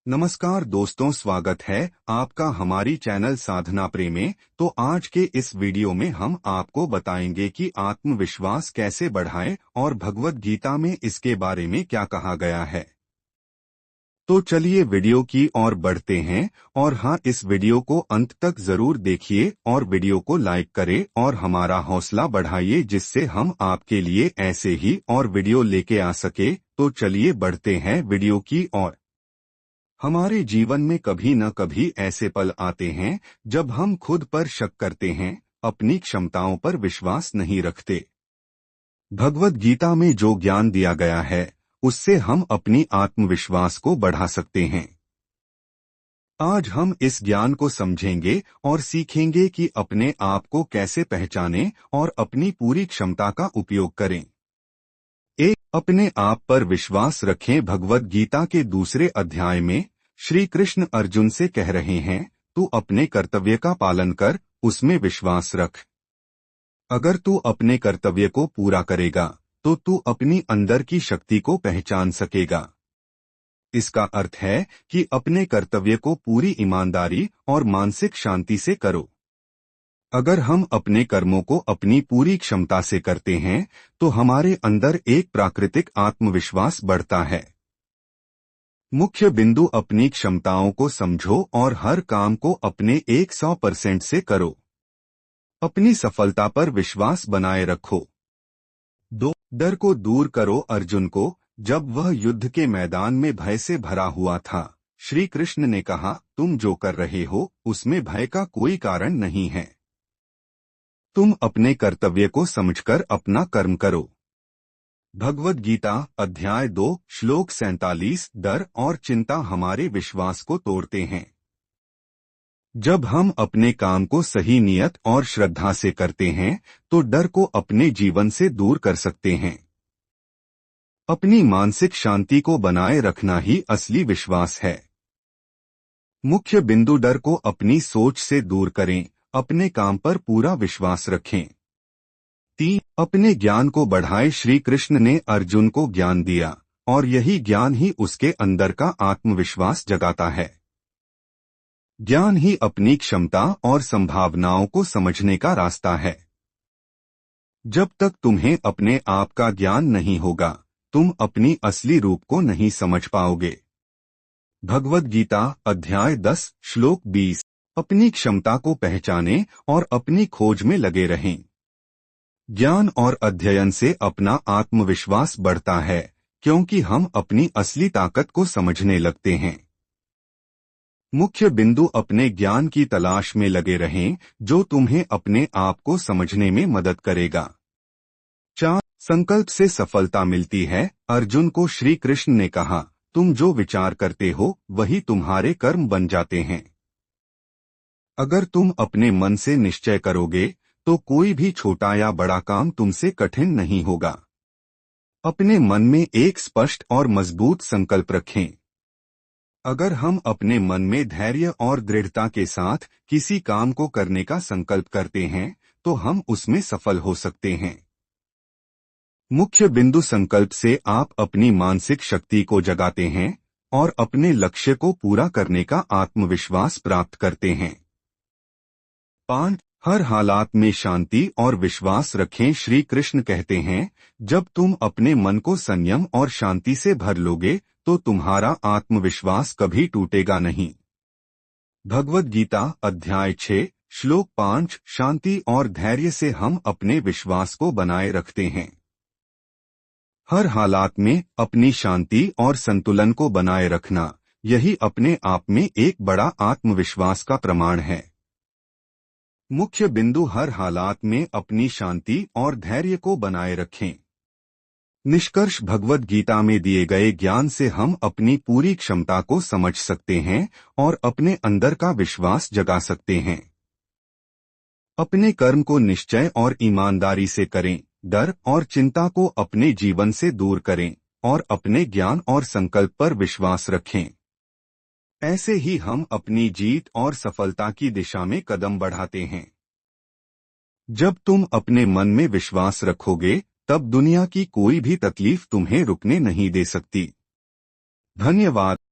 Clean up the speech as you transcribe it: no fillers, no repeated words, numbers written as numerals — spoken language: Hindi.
नमस्कार दोस्तों, स्वागत है आपका हमारी चैनल साधना प्रेम में। तो आज के इस वीडियो में हम आपको बताएंगे कि आत्मविश्वास कैसे बढ़ाएं और भगवद गीता में इसके बारे में क्या कहा गया है। तो चलिए वीडियो की ओर बढ़ते हैं। और हाँ, इस वीडियो को अंत तक जरूर देखिए और वीडियो को लाइक करें और हमारा हौसला बढ़ाइए, जिससे हम आपके लिए ऐसे ही और वीडियो लेके आ सके। तो चलिए बढ़ते हैं वीडियो की ओर। हमारे जीवन में कभी न कभी ऐसे पल आते हैं जब हम खुद पर शक करते हैं, अपनी क्षमताओं पर विश्वास नहीं रखते। भगवद गीता में जो ज्ञान दिया गया है, उससे हम अपनी आत्मविश्वास को बढ़ा सकते हैं। आज हम इस ज्ञान को समझेंगे और सीखेंगे कि अपने आप को कैसे पहचानें और अपनी पूरी क्षमता का उपयोग करें। एक, अपने आप पर विश्वास रखें। भगवद गीता के दूसरे अध्याय में श्री कृष्ण अर्जुन से कह रहे हैं, तू अपने कर्तव्य का पालन कर, उसमें विश्वास रख। अगर तू अपने कर्तव्य को पूरा करेगा तो तू अपनी अंदर की शक्ति को पहचान सकेगा। इसका अर्थ है कि अपने कर्तव्य को पूरी ईमानदारी और मानसिक शांति से करो। अगर हम अपने कर्मों को अपनी पूरी क्षमता से करते हैं तो हमारे अंदर एक प्राकृतिक आत्मविश्वास बढ़ता है। मुख्य बिंदु, अपनी क्षमताओं को समझो और हर काम को अपने 100% से करो। अपनी सफलता पर विश्वास बनाए रखो। 2, डर को दूर करो। अर्जुन को जब वह युद्ध के मैदान में भय से भरा हुआ था, श्री कृष्ण ने कहा, तुम जो कर रहे हो उसमें भय का कोई कारण नहीं है। तुम अपने कर्तव्य को समझकर अपना कर्म करो। भगवद गीता अध्याय 2 श्लोक 47। डर और चिंता हमारे विश्वास को तोड़ते हैं। जब हम अपने काम को सही नियत और श्रद्धा से करते हैं तो डर को अपने जीवन से दूर कर सकते हैं। अपनी मानसिक शांति को बनाए रखना ही असली विश्वास है। मुख्य बिंदु, डर को अपनी सोच से दूर करें, अपने काम पर पूरा विश्वास रखें। 3, अपने ज्ञान को बढ़ाए। श्री कृष्ण ने अर्जुन को ज्ञान दिया और यही ज्ञान ही उसके अंदर का आत्मविश्वास जगाता है। ज्ञान ही अपनी क्षमता और संभावनाओं को समझने का रास्ता है। जब तक तुम्हें अपने आप का ज्ञान नहीं होगा, तुम अपनी असली रूप को नहीं समझ पाओगे। भगवद गीता अध्याय 10 श्लोक 20। अपनी क्षमता को पहचानें और अपनी खोज में लगे रहें। ज्ञान और अध्ययन से अपना आत्मविश्वास बढ़ता है, क्योंकि हम अपनी असली ताकत को समझने लगते हैं। मुख्य बिंदु, अपने ज्ञान की तलाश में लगे रहें जो तुम्हें अपने आप को समझने में मदद करेगा। 4, संकल्प से सफलता मिलती है। अर्जुन को श्री कृष्ण ने कहा, तुम जो विचार करते हो वही तुम्हारे कर्म बन जाते हैं। अगर तुम अपने मन से निश्चय करोगे तो कोई भी छोटा या बड़ा काम तुमसे कठिन नहीं होगा। अपने मन में एक स्पष्ट और मजबूत संकल्प रखें। अगर हम अपने मन में धैर्य और दृढ़ता के साथ किसी काम को करने का संकल्प करते हैं तो हम उसमें सफल हो सकते हैं। मुख्य बिंदु, संकल्प से आप अपनी मानसिक शक्ति को जगाते हैं और अपने लक्ष्य को पूरा करने का आत्मविश्वास प्राप्त करते हैं। 5, हर हालात में शांति और विश्वास रखें। श्री कृष्ण कहते हैं, जब तुम अपने मन को संयम और शांति से भर लोगे तो तुम्हारा आत्मविश्वास कभी टूटेगा नहीं। भगवद गीता अध्याय 6 श्लोक 5। शांति और धैर्य से हम अपने विश्वास को बनाए रखते हैं। हर हालात में अपनी शांति और संतुलन को बनाए रखना, यही अपने आप में एक बड़ा आत्मविश्वास का प्रमाण है। मुख्य बिंदु, हर हालात में अपनी शांति और धैर्य को बनाए रखें। निष्कर्ष, भगवद गीता में दिए गए ज्ञान से हम अपनी पूरी क्षमता को समझ सकते हैं और अपने अंदर का विश्वास जगा सकते हैं। अपने कर्म को निश्चय और ईमानदारी से करें, डर और चिंता को अपने जीवन से दूर करें और अपने ज्ञान और संकल्प पर विश्वास रखें। ऐसे ही हम अपनी जीत और सफलता की दिशा में कदम बढ़ाते हैं। जब तुम अपने मन में विश्वास रखोगे तब दुनिया की कोई भी तकलीफ तुम्हें रुकने नहीं दे सकती। धन्यवाद।